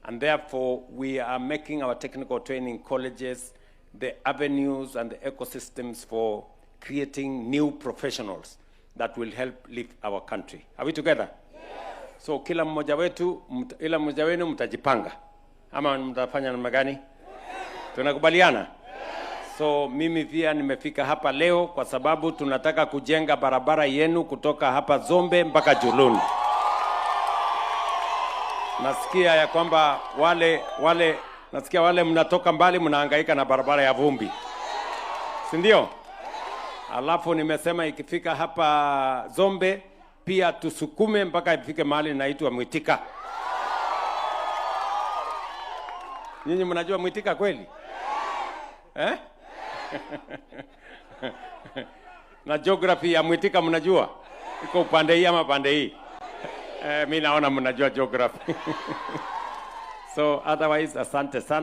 And therefore, we are making our technical training colleges the avenues and the ecosystems for creating new professionals that will help lift our country. Are we together? Yes. So kila mmoja wetu, ila mmoja wenu mtajipanga. Ama mtafanya namna gani? Yes. Tunakubaliana? Yes. So mimi pia nimefika hapa leo kwa sababu tunataka kujenga barabara yenu kutoka hapa Zombe mpaka Juluni. Nasikia ya kwamba nasikia wale mnatoka mbali mnahangaika na barabara ya vumbi. Si ndio? Alafu nimesema ikifika hapa Zombe pia tusukume mpaka ifike mahali inaitwa Mwitika. Nyinyi mnajua Mwitika kweli? Eh? Na geography ya Mwitika mnajua? Iko upande hii ama pande hii? Mimi naona mnajua geography. So otherwise asante sana.